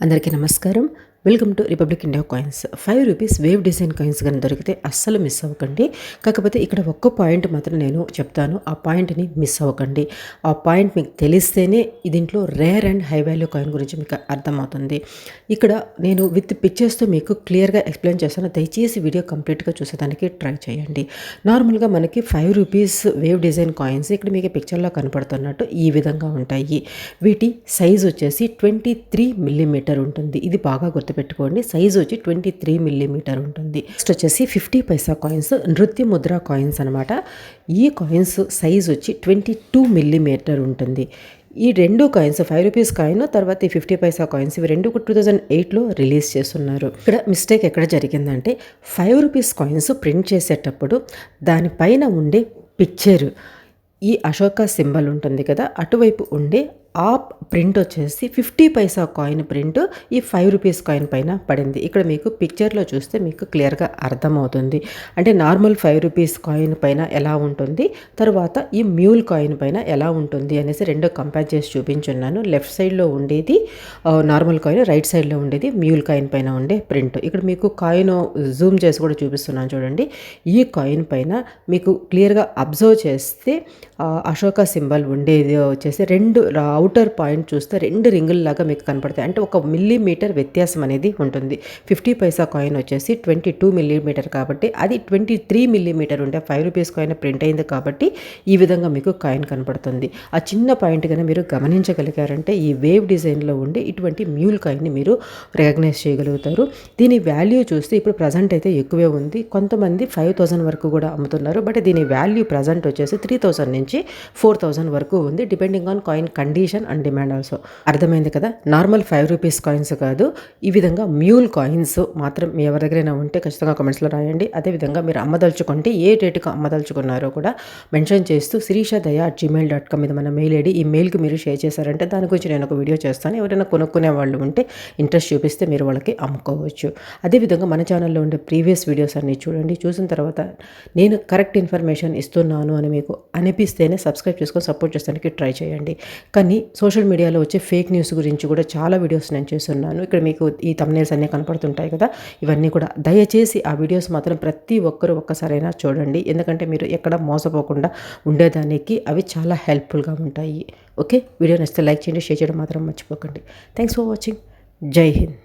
అందరికీ నమస్కారం. Welcome to republic India coins. 5 rupees wave design coins కానీ దొరికితే అస్సలు మిస్ అవ్వకండి. కాకపోతే ఇక్కడ ఒక్క పాయింట్ మాత్రం నేను చెప్తాను, ఆ పాయింట్ని మిస్ అవ్వకండి. ఆ పాయింట్ మీకు తెలిస్తేనే దీంట్లో rare and high value coin గురించి మీకు అర్థమవుతుంది. ఇక్కడ నేను విత్ పిక్చర్స్తో మీకు క్లియర్గా ఎక్స్ప్లెయిన్ చేస్తాను. దయచేసి వీడియో కంప్లీట్గా చూసేదానికి ట్రై చేయండి. నార్మల్గా మనకి 5 రూపీస్ వేవ్ డిజైన్ కాయిన్స్ ఇక్కడ మీకు పిక్చర్లో కనపడుతున్నట్టు ఈ విధంగా ఉంటాయి. వీటి సైజ్ వచ్చేసి 23 మిల్లీమీటర్ ఉంటుంది. ఇది బాగా గుర్తుపెట్టుకోండి. సైజ్ వచ్చి 23 మిల్లీమీటర్ ఉంటుంది. నెక్స్ట్ వచ్చేసి 50 పైసా కాయిన్స్, నృత్య ముద్ర కాయిన్స్ అనమాట. ఈ కాయిన్స్ సైజ్ వచ్చి 22 మిల్లీమీటర్ ఉంటుంది. ఈ రెండు కాయిన్స్ 5 రూపీస్ కాయిన్, తర్వాత ఈ 50 పైసా కాయిన్స్, ఇవి రెండు 2008లో రిలీజ్ చేస్తున్నారు. ఇక్కడ మిస్టేక్ ఎక్కడ జరిగిందంటే 5 రూపీస్ కాయిన్స్ ప్రింట్ చేసేటప్పుడు దానిపైన ఉండే పిక్చర్, ఈ అశోక సింబల్ ఉంటుంది కదా, అటువైపు ఉండే ఆ ప్రింట్ వచ్చేసి 50 పైసా కాయిన్ ప్రింట్ ఈ 5 రూపీస్ కాయిన్ పైన పడింది. ఇక్కడ మీకు పిక్చర్లో చూస్తే మీకు క్లియర్గా అర్థమవుతుంది. అంటే నార్మల్ 5 రూపీస్ కాయిన్ పైన ఎలా ఉంటుంది, తర్వాత ఈ మ్యూల్ కాయిన్ పైన ఎలా ఉంటుంది అనేసి రెండు కంపేర్ చేసి చూపించున్నాను. లెఫ్ట్ సైడ్లో ఉండేది నార్మల్ కాయిన్, రైట్ సైడ్లో ఉండేది మ్యూల్ కాయిన్ పైన ఉండే ప్రింట్. ఇక్కడ మీకు కాయిన్ జూమ్ చేసి కూడా చూపిస్తున్నాను చూడండి. ఈ కాయిన్ పైన మీకు క్లియర్గా అబ్జర్వ్ చేస్తే అశోక సింబల్ ఉండేది వచ్చేసి రెండు అవుటర్ పాయింట్ చూస్తే రెండు రింగుల్లాగా మీకు కనపడతాయి. అంటే 1 మిల్లీమీటర్ వ్యత్యాసం అనేది ఉంటుంది. 50 పైసా కాయిన్ వచ్చేసి 22 మిల్లీమీటర్ కాబట్టి అది 23 మిల్లీమీటర్ ఉంటే 5 రూపీస్ కాయిన్ ప్రింట్ అయింది కాబట్టి ఈ విధంగా మీకు కాయిన్ కనపడుతుంది. ఆ చిన్న పాయింట్ కన్నా మీరు గమనించగలిగారంటే ఈ వేవ్ డిజైన్లో ఉండే ఇటువంటి మ్యూల్ కాయిన్ని మీరు రికగ్నైజ్ చేయగలుగుతారు. దీని వాల్యూ చూస్తే ఇప్పుడు ప్రజెంట్ అయితే ఎక్కువే ఉంది. కొంతమంది 5000 వరకు కూడా అమ్ముతున్నారు. బట్ దీని వాల్యూ ప్రజెంట్ వచ్చేసి 3000 నుంచి 4000 వరకు ఉంది, depending on coin condition and demand also. అర్థమైంది కదా. నార్మల్ 5 రూపీస్ కాయిన్స్ కాదు, ఈ విధంగా మ్యూల్ కాయిన్స్ మాత్రం మీ ఎవరి దగ్గరైనా ఉంటే ఖచ్చితంగా కామెంట్స్లో రాయండి. అదేవిధంగా మీరు అమ్మదలుచుకుంటే ఏ రేటుకు అమ్మదలుచుకున్నారో కూడా మెన్షన్ చేస్తూ శిరీషదయ@gmail.com ఇది మన మెయిల్ ఐడి. ఈ మెయిల్కి మీరు షేర్ చేశారంటే దాని గురించి నేను ఒక వీడియో చేస్తాను. ఎవరైనా కొనుక్కునే వాళ్ళు ఉంటే ఇంట్రెస్ట్ చూపిస్తే మీరు వాళ్ళకి అమ్ముకోవచ్చు. అదేవిధంగా మన ఛానల్లో ఉండే ప్రీవియస్ వీడియోస్ అన్నీ చూడండి. చూసిన తర్వాత నేను కరెక్ట్ ఇన్ఫర్మేషన్ ఇస్తున్నాను అని మీకు అనిపిస్తేనే సబ్స్క్రైబ్ చేసుకొని సపోర్ట్ చేస్తానికి ట్రై చేయండి. కానీ సోషల్ మీడియాలో వచ్చే ఫేక్ న్యూస్ గురించి కూడా చాలా వీడియోస్ నేను చేస్తున్నాను. ఇక్కడ మీకు ఈ థంబ్నెయిల్స్ అన్నీ కనపడుతుంటాయి కదా, ఇవన్నీ కూడా దయచేసి ఆ వీడియోస్ మాత్రం ప్రతి ఒక్కరు ఒక్కసారైనా చూడండి. ఎందుకంటే మీరు ఎక్కడ మోసపోకుండా ఉండేదానికి అవి చాలా హెల్ప్ఫుల్గా ఉంటాయి. ఓకే, వీడియో నచ్చితే లైక్ చేయండి, షేర్ చేయడం మాత్రం మర్చిపోకండి. Thanks for watching. జై హింద్.